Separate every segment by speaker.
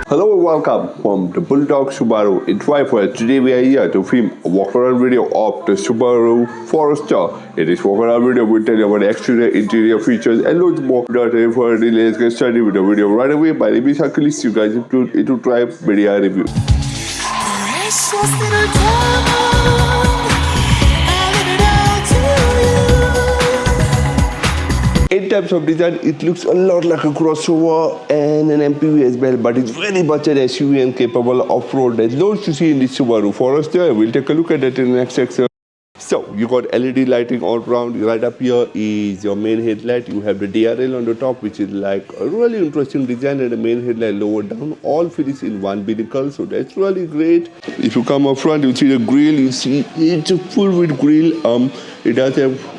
Speaker 1: Hello and welcome from the Bulldog Subaru in Tripod. Today we are here to film a walk-around video of the Subaru Forester. In this walk-around video, we'll tell you about the exterior, interior features and loads more. Without any further delay, let's get started with the video right away. My name is Achilles. You guys into Tribe Media Review. In terms of design, it looks a lot like a crossover and an MPV as well, but it's very much an SUV and capable of off-road. There's loads to see in this Subaru Forester. We'll take a look at that in the next section. So, you got LED lighting all around. Right up here is your main headlight. You have the DRL on the top, which is like a really interesting design, and the main headlight lower down, all finished in one vehicle. So that's really great. If you come up front, you see the grille. You see it's a full width grille. It does have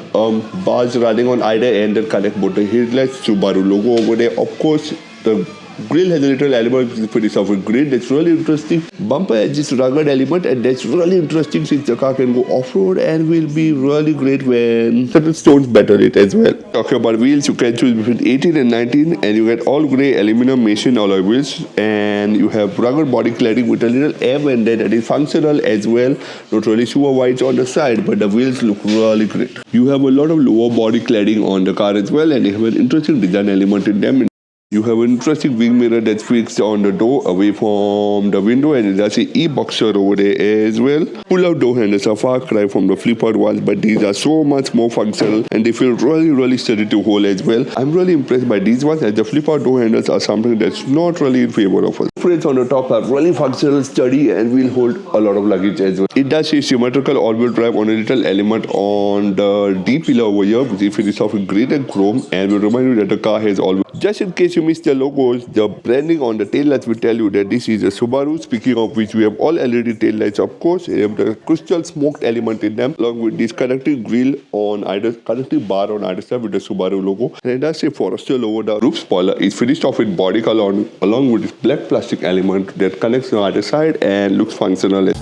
Speaker 1: bars running on either end that connect both the headlights. Subaru logo over there. Of course, the grille has a little element which is pretty soft grille. That's really interesting. Bumper has this rugged element, and that's really interesting since the car can go off-road and will be really great when certain stones battle it as well. Talking about wheels, you can choose between 18 and 19, and you get all grey aluminum machined alloy wheels, and you have rugged body cladding with a little air vent that is functional as well. Not really super wide on the side, but the wheels look really great. You have a lot of lower body cladding on the car as well, and you have an interesting design element in them. You have an interesting wing mirror that's fixed on the door away from the window, and there's an e-boxer over there as well. Pull-out door handles are far cry from the flip-out ones, but these are so much more functional and they feel really steady to hold as well. I'm really impressed by these ones, as the flip-out door handles are something that's not really in favor of us. Frames on the top are really functional, sturdy, and will hold a lot of luggage as well. It does say symmetrical all-wheel drive on a little element on the D pillar over here, which is finished off with green and chrome, and will remind you that the car has all-wheel. Just in case you missed the logos, the branding on the taillights will tell you that this is a Subaru. Speaking of which, we have all LED taillights, of course. We have the crystal smoked element in them, along with this connecting grille on either, connecting bar on either side with the Subaru logo. And it does say Forester logo. The roof spoiler is finished off with body color along with this black plastic element that connects on either side and looks functional.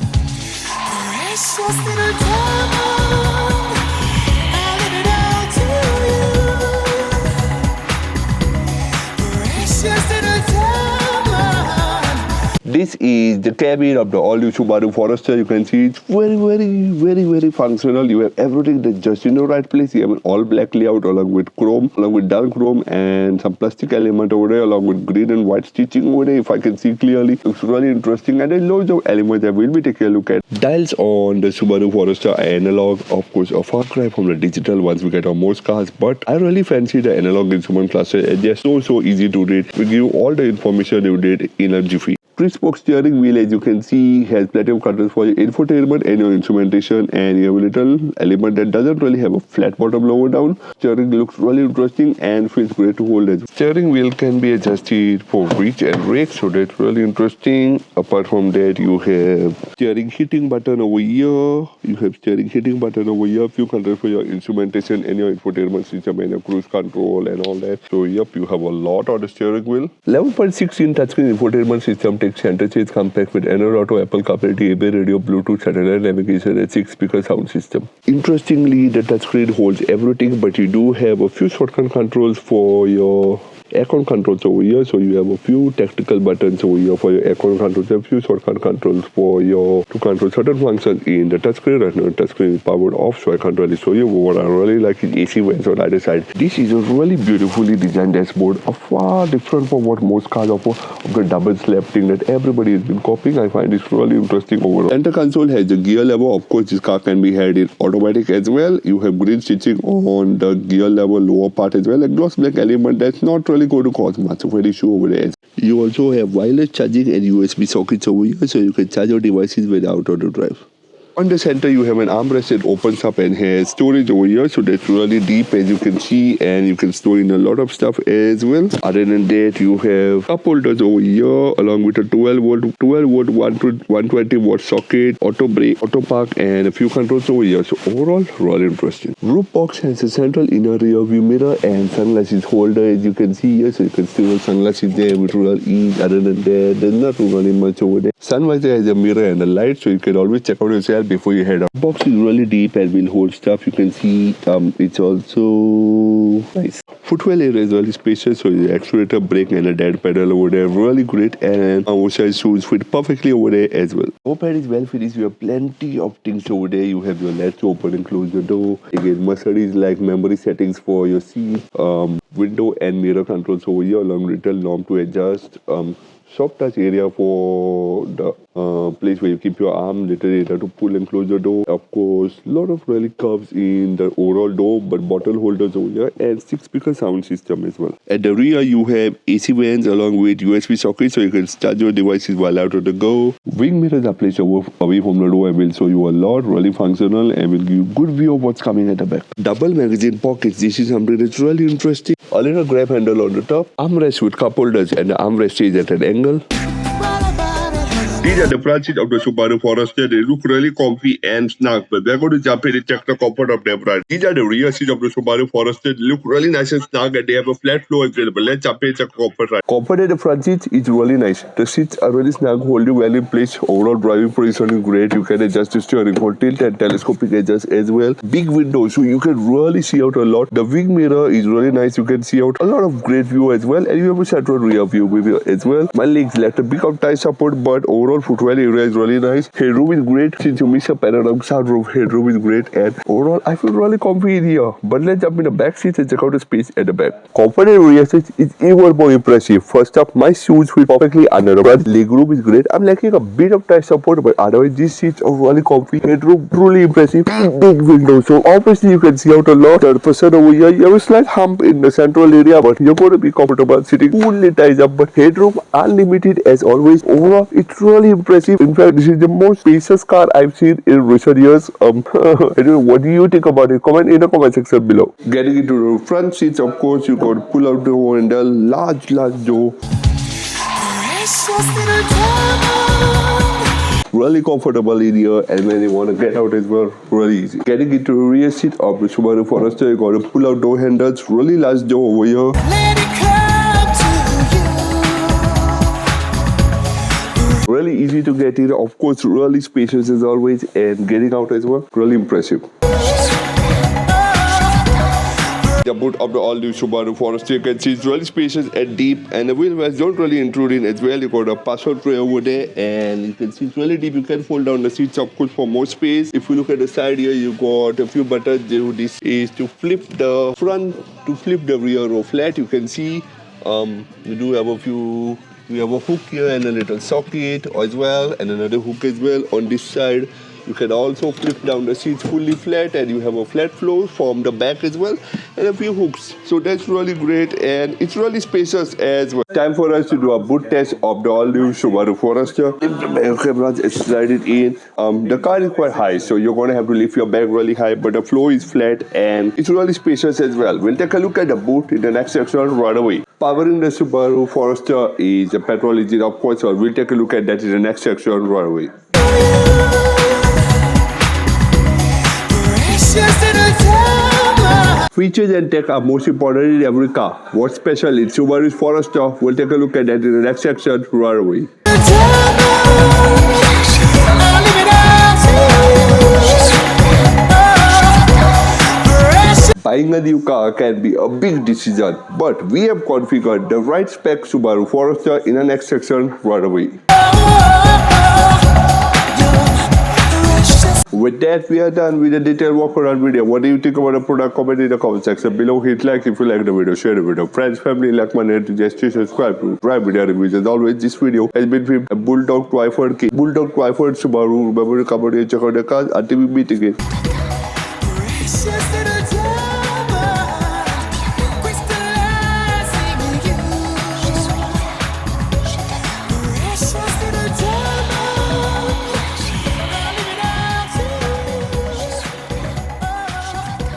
Speaker 1: This is the cabin of the all-new Subaru Forester. You can see it's very functional. You have everything that's just in the right place. You have an all-black layout along with chrome, along with dark chrome and some plastic element over there, along with green and white stitching over there, if I can see clearly. Looks really interesting, and there's loads of elements that we'll be taking a look at. Dials on the Subaru Forester are analog, of course, a far cry from the digital ones we get on most cars, but I really fancy the analog instrument cluster, and they're so easy to read. We give you all the information you need in a jiffy. Three-spoke steering wheel, as you can see, has plenty of controls for your infotainment and your instrumentation, and you have a little element that doesn't really have a flat bottom lower down. Steering looks really interesting and feels great to hold as well. Steering wheel can be adjusted for reach and rake, so that's really interesting. Apart from that, you have steering heating button over here. You have steering heating button over here. A few controls for your instrumentation and your infotainment system and your cruise control and all that. So yep, you have a lot on the steering wheel. 11.6-inch touchscreen infotainment system center stage compact with Android Auto, Apple CarPlay, DAB radio, Bluetooth, satellite navigation, and 6-speaker sound system. Interestingly, the touchscreen holds everything, but you do have a few shortcut controls for your aircon controls over here. So you have a few tactical buttons over here for your aircon controls, a few shortcut controls for your to control certain functions in the touchscreen. Right now the touchscreen is powered off, so I can't really show you. But what I really like is AC vents on either side. This is a really beautifully designed dashboard, far different from what most cars offer, of the double slab thing that everybody has been copying. I find this really interesting overall. Center console has the gear lever. Of course, this car can be had in automatic as well. You have green stitching on the gear lever lower part as well. A gloss black element that's not really going to cause much of an issue over there. You also have wireless charging and USB sockets over here, so you can charge your devices without auto drive. On the center, you have an armrest that opens up and has storage over here, so that's really deep, as you can see, and you can store in a lot of stuff as well. Other than that, you have cup holders over here, along with a 12 volt 120 watt socket, auto brake, auto park, and a few controls over here. So overall, really interesting. Roof box has a central inner rear view mirror and sunglasses holder, as you can see here, so you can still have sunglasses there with real ease. Other than that, there's not really much over there. Sun visor has a mirror and a light, so you can always check out yourself before you head out. Box is really deep and will hold stuff. You can see it's also nice. Footwell area is really spacious, so the accelerator, brake and a dead pedal over there, really great, and oversized shoes fit perfectly over there as well. Moped is well finished. You have plenty of things over there. You have your latch to open and close the door. Again, Mercedes like memory settings for your seat, window and mirror controls over here, along with little knob to adjust. Soft touch area for the place where you keep your arm, little area to pull and close the door. Of course, lot of really curves in the overall door, but bottle holders over here, and 6-speaker sound system as well. At the rear, you have AC vents along with USB sockets, so you can charge your devices while out of the go. Wing mirrors are placed away from the door and will show you a lot, really functional, and will give you good view of what's coming at the back. Double magazine pockets. This is something that's really interesting. A little grab handle on the top, armrest with cup holders, and the armrest is at an angle. These are the front seat of the Subaru Forester. They look really comfy and snug, but we're going to jump in and check the comfort of them front. These are the rear seats of the Subaru Forester. They look really nice and snug, and they have a flat floor available. Let's jump in and check comfort right. Comfort at the front seats is really nice. The seats are really snug, hold you well in place. Overall driving position is great. You can adjust the steering wheel, tilt and telescopic adjust as well. Big windows, so you can really see out a lot. The wing mirror is really nice. You can see out a lot of great view as well, and you have a central rear view as well. My legs left a bit of tie support, but overall footwell area is really nice. Headroom is great. Since you miss a panoramic sunroof, headroom is great, and overall I feel really comfy in here. But let's jump in the back seats and check out the space at the back. Comfort in rear seats is even more impressive. First up, my shoes fit perfectly under the front. Legroom is great. I'm lacking a bit of tie support, but otherwise these seats are really comfy. Headroom truly impressive. Big window, so obviously you can see out a lot. Third person over here, you have a slight hump in the central area, but you're going to be comfortable sitting fully ties up. But headroom unlimited as always. Overall, it's really impressive. In fact, this is the most spacious car I've seen in recent years. I don't know, what do you think about it? Comment in the comment section below. Getting into the front seats, of course, you got to pull out the handle, large door. Really comfortable in here, and when you want to get out as well, really easy. Getting into the rear seat of the Subaru Forester, you got to pull out door handles, really large door over here. Really easy to get in, of course, really spacious as always, and getting out as well, really impressive. The boot of the all-new Subaru Forester, you can see it's really spacious and deep, and the wheel wells don't really intrude in as well. You got a password tray over there, and you can see it's really deep. You can fold down the seats, of course, for more space. If you look at the side here, you got a few buttons. This is to flip the front, to flip the rear row flat. You can see you do have a few. We have a hook here and a little socket as well, and another hook as well on this side. You can also flip down the seats fully flat, and you have a flat floor from the back as well, and a few hooks. So that's really great, and it's really spacious as well. Time for us to do a boot test of the all-new Subaru Forester. Lift the back cameras and slide it in. The car is quite high, so you're going to have to lift your back really high, but the floor is flat, and it's really spacious as well. We'll take a look at the boot in the next section right away. Powering the Subaru Forester is a petrol engine, of course, so we'll take a look at that in the next section right away. Features and tech are most important in every car. What's special in Subaru's Forester? We'll take a look at that in the next section right away. Buying a new car can be a big decision, but we have configured the right spec Subaru Forester in the next section right away. With that, we are done with the detailed walk around video. What do you think about the product? Comment in the comment section below. Hit like if you like the video, share the video. Friends, family, like my enthusiasts, subscribe to drive video reviews. As always, this video has been filmed at Bulldog Subaru. Remember to come out and check out the cars until we meet again.